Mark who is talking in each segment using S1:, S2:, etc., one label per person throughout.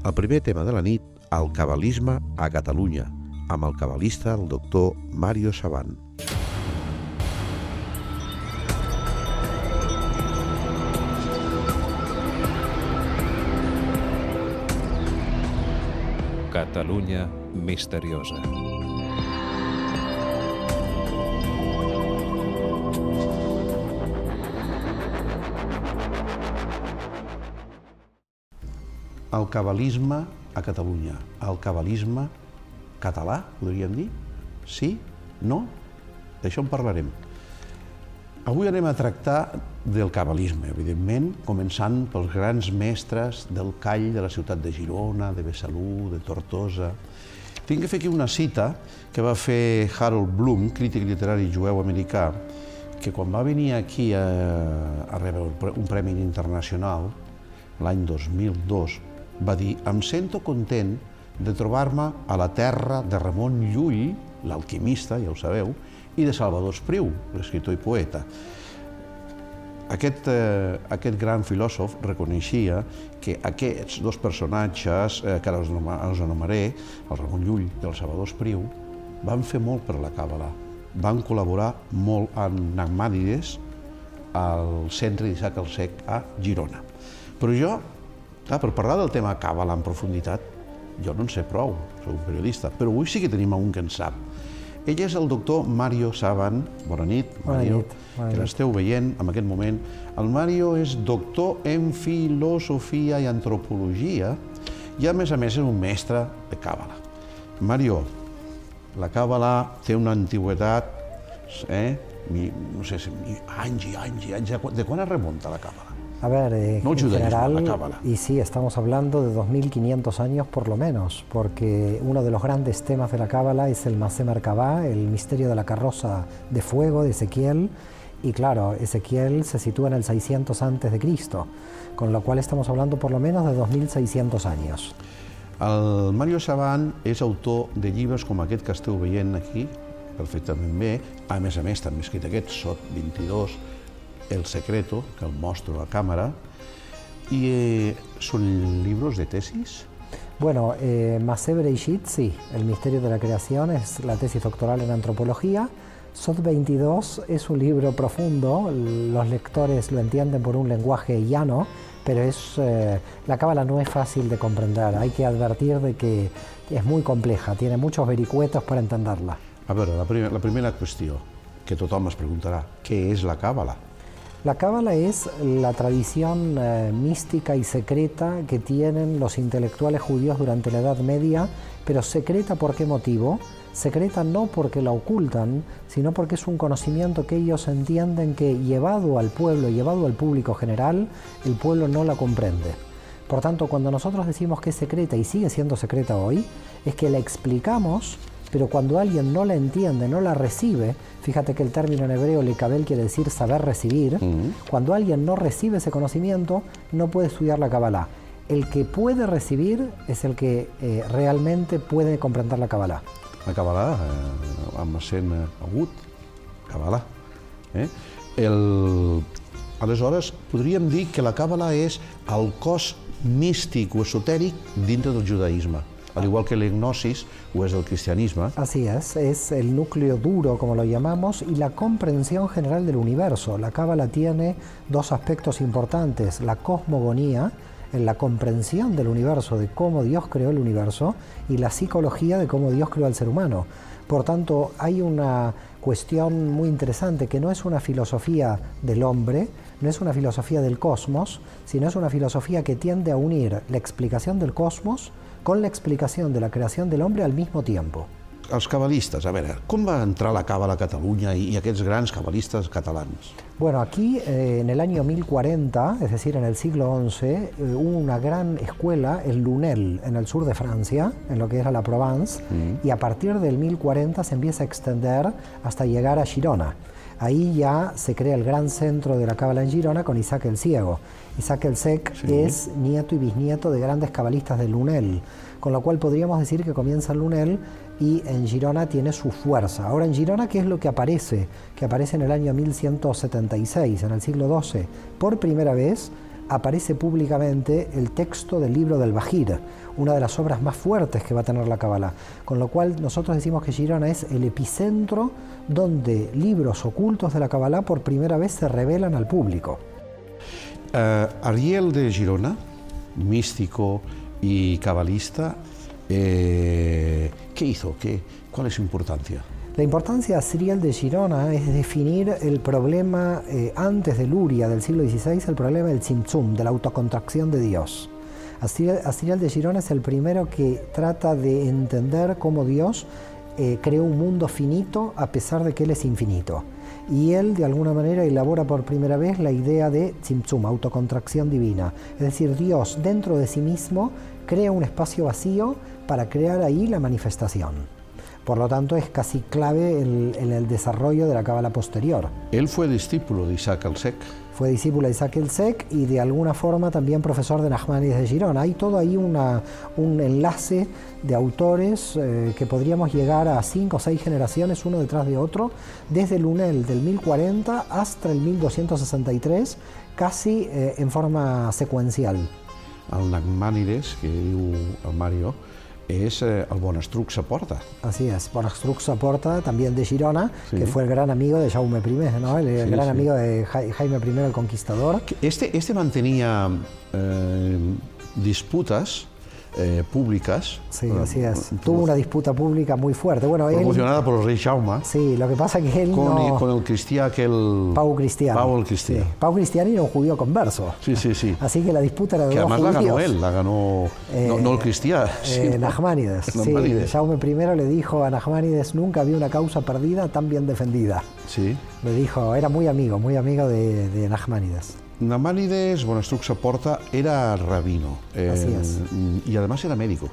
S1: El primer tema de la nit, el cabalisme a Catalunya, amb el cabalista, el doctor Mario Saban.
S2: Catalunya misteriosa.
S1: El cabalisme a Catalunya, el cabalisme català, podríem dir? Sí? No? D'això en parlarem. Avui anem a tractar del cabalisme, evidentment, començant pels grans mestres del call de la ciutat de Girona, de Besalú, de Tortosa. Tinc que fer aquí una cita que va fer Harold Bloom, crític literari jueu americà, que quan va venir aquí a rebre un premi internacional, l'any 2002, va dir: em sento content de trobar-me a la terra de Ramon Llull, l'alquimista, ja ho sabeu, i de Salvador Espriu, l'escriptor i poeta. Aquest gran filòsof reconeixia que aquests dos personatges, que ara els anomenaré, el Ramon Llull i el Salvador Espriu, van fer molt per la càbala. Van col·laborar molt amb Nagmànides al centre d'Isaac el Cec a Girona. Però jo, clar, per parlar del tema càbala en profunditat, jo no en sé prou, soc un periodista, però avui sí que tenim un que en sap. Ell és el doctor Mario Saban. Bona nit, Mario, que l'esteu veient en aquest moment. El Mario és doctor en filosofia i antropologia i, a més, és un mestre de càbala. Mario, la càbala té una antiguitat, no sé, anys i anys i anys. De quan es remunta la càbala?
S3: A ver,
S1: no
S3: en general,
S1: la cábala.
S3: Y sí, estamos hablando de 2500 años por lo menos, porque uno de los grandes temas de la cábala es el Masé Merkabah, el misterio de la carroza de fuego de Ezequiel, y claro, Ezequiel se sitúa en el 600 a.C., con lo cual estamos hablando por lo menos de 2600 años.
S1: El Mario Saban és autor de llibres com aquest que esteu veient aquí, perfectament bé. A més, també ha escrit aquest, Sot 22, El secreto, que el mostro a cámara, y son libros de tesis.
S3: Bueno, Masé Bereshit, sí, el misterio de la creación es la tesis doctoral en antropología. Sot 22 es un libro profundo, los lectores lo entienden por un lenguaje llano, pero la cábala no es fácil de comprender, hay que advertir de que es muy compleja, tiene muchos vericuetos para entenderla.
S1: A veure, la primera qüestió que tothom es preguntarà, què és la càbala?
S3: La cábala es la tradición mística y secreta que tienen los intelectuales judíos durante la Edad Media, pero secreta ¿por qué motivo? Secreta no porque la ocultan, sino porque es un conocimiento que ellos entienden que llevado al pueblo, llevado al público general, el pueblo no la comprende. Por tanto, cuando nosotros decimos que es secreta y sigue siendo secreta hoy, es que la explicamos, pero cuando alguien no la entiende, no la recibe, fíjate que el término en hebreo lekabel quiere decir saber recibir, cuando alguien no recibe ese conocimiento, no puede estudiar la Kabbalah. El que puede recibir es el que realmente puede comprender la Kabbalah.
S1: La Kabbalah, amb accent agut, Kabbalah. Aleshores, podríem dir que la Kabbalah és el cos místic o esotèric dintre del judaïsme, al igual que la gnosis o es del cristianismo.
S3: Así es el núcleo duro, como lo llamamos, y la comprensión general del universo. La cábala tiene dos aspectos importantes: la cosmogonía, en la comprensión del universo, de cómo Dios creó el universo, y la psicología de cómo Dios creó al ser humano. Por tanto, hay una cuestión muy interesante que no es una filosofía del hombre, no es una filosofía del cosmos, sino es una filosofía que tiende a unir la explicación del cosmos con la explicación de la creación del hombre al mismo tiempo.
S1: Els cabalistes, a veure, com va entrar la càbala a Catalunya i aquests grans cabalistes catalans?
S3: Bueno, aquí en el año 1040, es decir, en el siglo XI, hubo una gran escuela, el Lunel, en el sur de Francia, en lo que era la Provence, y a partir del 1040 se empieza a extender hasta llegar a Girona. Ahí ya se crea el gran centro de la cábala en Girona con Isaac el Ciego. Isaac el Cec es nieto y bisnieto de grandes cabalistas de Lunel, con lo cual podríamos decir que comienza el Lunel y en Girona tiene su fuerza. Ahora, en Girona, ¿qué es lo que aparece? Que aparece en el año 1176, en el siglo XII. Por primera vez, aparece públicamente el texto del libro del Bajir, una de las obras más fuertes que va a tener la Cábala. Con lo cual nosotros decimos que Girona es el epicentro donde libros ocultos de la Cábala por primera vez se revelan al público.
S1: Ariel de Girona, místico y cabalista, ¿qué hizo? ¿Cuál es su importancia?
S3: La importancia de Asriel de Girona es definir el problema, antes de Luria del siglo XVI, el problema del Tzimtzum, de la autocontracción de Dios. Asriel de Girona es el primero que trata de entender cómo Dios creó un mundo finito a pesar de que Él es infinito. Y él, de alguna manera, elabora por primera vez la idea de Tzimtzum, autocontracción divina. Es decir, Dios, dentro de sí mismo, crea un espacio vacío para crear ahí la manifestación. Por lo tanto, es casi clave en el desarrollo de la Cábala posterior.
S1: Él fue discípulo de Isaac el Sec.
S3: Fue discípulo de Isaac el Sec y de alguna forma también profesor de Nachmanides de Girona. Hay todo ahí un enlace de autores que podríamos llegar a 5 o 6 generaciones, uno detrás de otro, desde el Unel del 1040 hasta el 1263, casi en forma secuencial.
S1: El Nachmanides, que diu el Mario, es el Bonastruc Saporta.
S3: Así es, Bonastruc Saporta, también de Girona,
S1: sí,
S3: que fue el gran amigo de Jaume I, ¿no? el gran amigo de Jaime I el Conquistador.
S1: Este mantenía disputas públicas.
S3: Sí, así es. Tuvo una disputa pública muy fuerte. Bueno,
S1: promocionada por el rey Jaume.
S3: Sí, lo que pasa es que él
S1: con el cristià aquel...
S3: Pau Cristiani.
S1: Pau el cristià.
S3: Sí. Pau Cristiani era un judío converso.
S1: Sí, sí, sí.
S3: Así que la disputa era de
S1: que
S3: dos
S1: además
S3: judíos.
S1: La ganó no el cristià, sino
S3: Nachmanides. Sí, Jaume I le dijo a Nachmanides: nunca había una causa perdida tan bien defendida.
S1: Sí.
S3: Le dijo, era muy amigo de Nachmanides.
S1: Nachmanides, Bonastruc Saporta, era rabino.
S3: Así es.
S1: Y además era médico.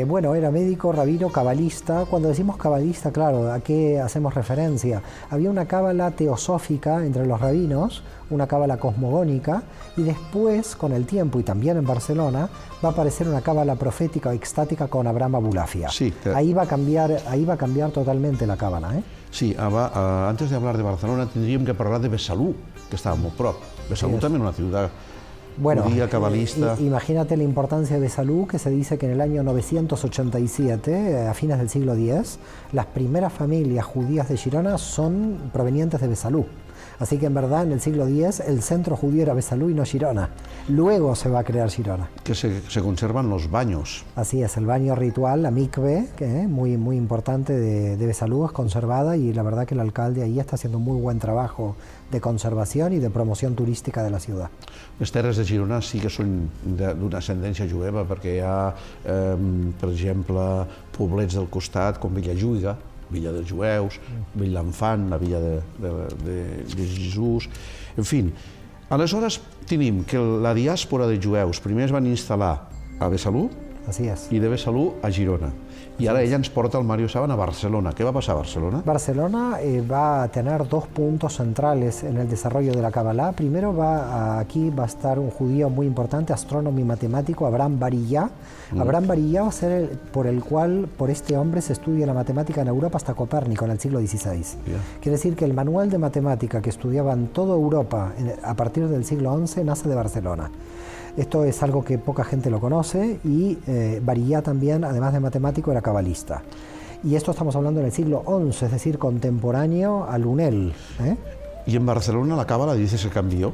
S3: Bueno, era médico, rabino, cabalista. Cuando decimos cabalista, claro, ¿a qué hacemos referencia? Había una cábala teosófica entre los rabinos, una cábala cosmogónica, y después, con el tiempo, y también en Barcelona, va a aparecer una cábala profética o extática con Abraham Abulafia.
S1: Sí,
S3: ahí va a cambiar totalmente la cábala.
S1: Sí, antes de hablar de Barcelona tendríem que parlar de Besalú, que estava molt prop. Besalú també una ciutat judía, cabalista.
S3: Imagínate la importancia de Besalú, que se dice que en el año 987, a fines del siglo X, las primeras familias judías de Girona son provenientes de Besalú. Así que en verdad en el siglo X el centro judío era Besalú y no Girona. Luego se va a crear Girona.
S1: Que se conservan los baños.
S3: Así es, el baño ritual, la mikve, que es muy importante de Besalú, es conservada, y la verdad que el alcalde ahí está haciendo un muy buen trabajo de conservación y de promoción turística de la ciudad.
S1: Les terres de Girona sí que són d'una ascendència jueva, perquè hi ha, per exemple, poblets del costat com Villajuiga, Villa dels Jueus, Villa l'Enfant, la Villa de Jesús, en fi. Aleshores tenim que la diàspora de jueus primer es van instal·lar a Besalú i de Besalú a Girona. Y ahora ella nos porta al Mario Saban a Barcelona. ¿Qué va a pasar a Barcelona?
S3: Barcelona va a tener 2 puntos centrales en el desarrollo de la Kabbalah. Primero aquí va a estar un judío muy importante, astrónomo y matemático, Abraham Barilla. Abraham Barilla va a ser por este hombre se estudia la matemática en Europa hasta Copérnico en el siglo XVI. Quiere decir que el manual de matemática que estudiaban toda Europa a partir del siglo XI nace de Barcelona. Esto es algo que poca gente lo conoce, y Barilla también, además de matemático, era cabalista. Y esto estamos hablando en el siglo XI, es decir, contemporáneo al Unel.
S1: ¿Y en Barcelona la cábala dice se cambió?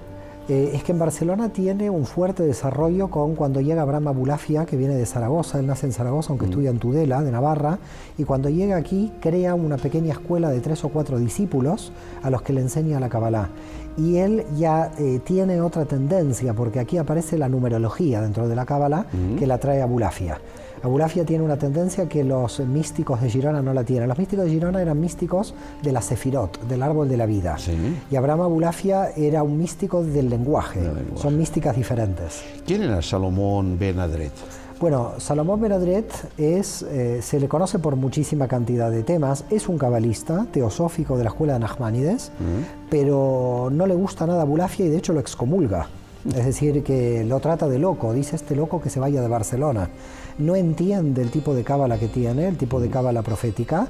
S3: Es que en Barcelona tiene un fuerte desarrollo con cuando llega Abraham Abulafia, que viene de Zaragoza. Él nace en Zaragoza, aunque estudia en Tudela, de Navarra, y cuando llega aquí crea una pequeña escuela de 3 o 4 discípulos a los que le enseña la Kabbalah. Y él ya tiene otra tendencia, porque aquí aparece la numerología dentro de la Kabbalah, que la trae Abulafia. Abulafia tiene una tendencia que los místicos de Girona no la tienen. Los místicos de Girona eran místicos de la Sefirot, del árbol de la vida. ¿Sí? Y Abraham Abulafia era un místico del lenguaje. Son místicas diferentes.
S1: ¿Quién era Salomón Ben Adret?
S3: Bueno, Salomón Ben Adret se le conoce por muchísima cantidad de temas. Es un cabalista teosófico de la escuela de Nachmanides, pero no le gusta nada a Abulafia y de hecho lo excomulga. Es decir, que lo trata de loco, dice este loco que se vaya de Barcelona. No entiende el tipo de cábala que tiene, el tipo de cábala profética,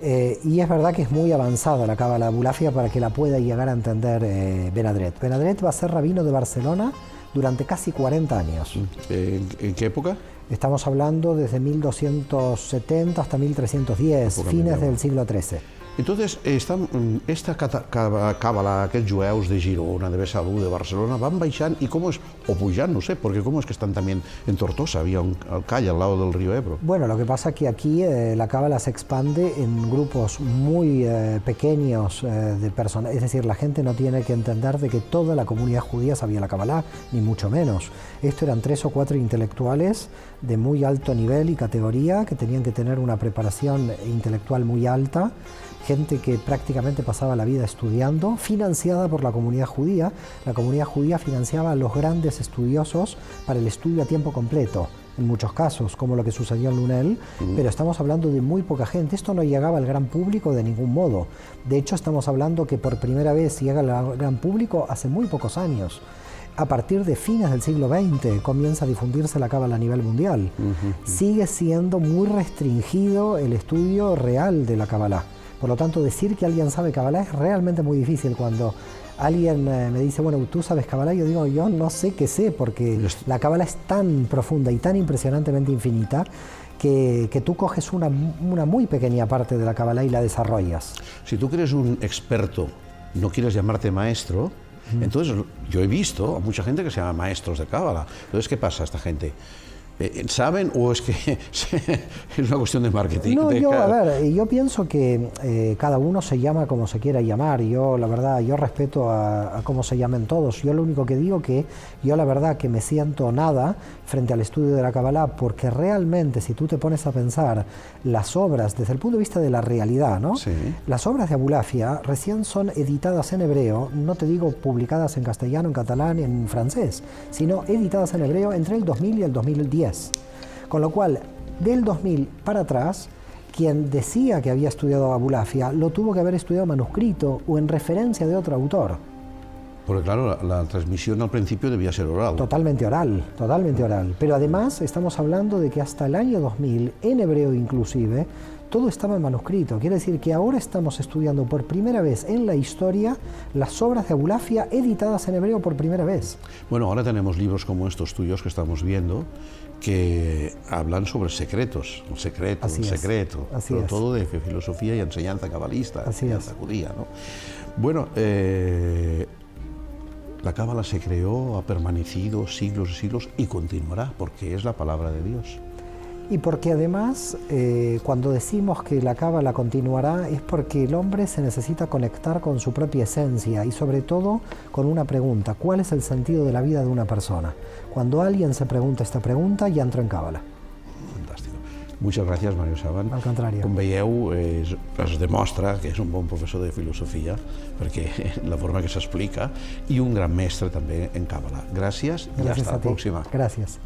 S3: Y es verdad que es muy avanzada la Cábala Abulafia para que la pueda llegar a entender Benadret. Benadret va a ser rabino de Barcelona durante casi 40 años.
S1: ¿En qué época?
S3: Estamos hablando desde 1270 hasta 1310, fines del siglo XIII.
S1: Entonces, esta càbala, aquests jueus de Girona, de Besalú, de Barcelona, van baixant y cómo es, o pujant, no sé, porque cómo es que están también en Tortosa, había un call al lado del río Ebro.
S3: Bueno, lo que pasa es que aquí la cábala se expande en grupos muy pequeños de personas, es decir, la gente no tiene que entender de que toda la comunidad judía sabía la cábala, ni mucho menos. Esto eran 3 o 4 intelectuales de muy alto nivel y categoría que tenían que tener una preparación intelectual muy alta, gente que prácticamente pasaba la vida estudiando, financiada por la comunidad judía. La comunidad judía financiaba a los grandes estudiosos para el estudio a tiempo completo, en muchos casos, como lo que sucedió en Lunel, pero estamos hablando de muy poca gente. Esto no llegaba al gran público de ningún modo. De hecho, estamos hablando que por primera vez llega al gran público hace muy pocos años. A partir de fines del siglo XX comienza a difundirse la cábala a nivel mundial. Sigue siendo muy restringido el estudio real de la cábala. Por lo tanto, decir que alguien sabe cábala es realmente muy difícil. Cuando alguien me dice, bueno, ¿tú sabes cábala? Yo digo, yo no sé qué sé, porque la cábala es tan profunda y tan impresionantemente infinita que tú coges una muy pequeña parte de la cábala y la desarrollas.
S1: Si tú eres un experto, no quieres llamarte maestro, entonces yo he visto a mucha gente que se llama maestros de cábala. Entonces, ¿qué pasa a esta gente? ¿Saben o es que es una cuestión de marketing?
S3: No, yo pienso que cada uno se llama como se quiera llamar. Yo, la verdad, yo respeto a cómo se llamen todos. Yo lo único que digo que yo, la verdad, que me siento nada frente al estudio de la cábala, porque realmente, si tú te pones a pensar las obras desde el punto de vista de la realidad, ¿no?
S1: Sí.
S3: Las obras de Abulafia recién son editadas en hebreo, no te digo publicadas en castellano, en catalán, en francés, sino editadas en hebreo entre el 2000 y el 2010. Con lo cual, del 2000 para atrás, quien decía que había estudiado Abulafia lo tuvo que haber estudiado manuscrito o en referencia de otro autor.
S1: Porque claro, la transmisión al principio debía ser oral.
S3: Totalmente oral, totalmente oral. Pero además estamos hablando de que hasta el año 2000, en hebreo inclusive, todo estaba en manuscrito. Quiere decir que ahora estamos estudiando por primera vez en la historia las obras de Abulafia editadas en hebreo por primera vez.
S1: Bueno, ahora tenemos libros como estos tuyos que estamos viendo, que hablan sobre secretos, el secreto, pero todo de filosofía y enseñanza cabalista, enseñanza judía, ¿no? Bueno, la cábala se creó, ha permanecido siglos y siglos y continuará, porque es la palabra de Dios.
S3: Y porque además, cuando decimos que la cábala continuará, es porque el hombre se necesita conectar con su propia esencia y sobre todo con una pregunta: ¿cuál es el sentido de la vida de una persona? Cuando alguien se pregunta esta pregunta, ya entra en cábala.
S1: Fantàstic. Muchas gracias, Mario Saban.
S3: Al contrari.
S1: Com veieu, es demostra que és un bon professor de filosofia, perquè la forma que s'explica, i un gran mestre també en cábala. Gràcies i hasta la pròxima.
S3: Gràcies.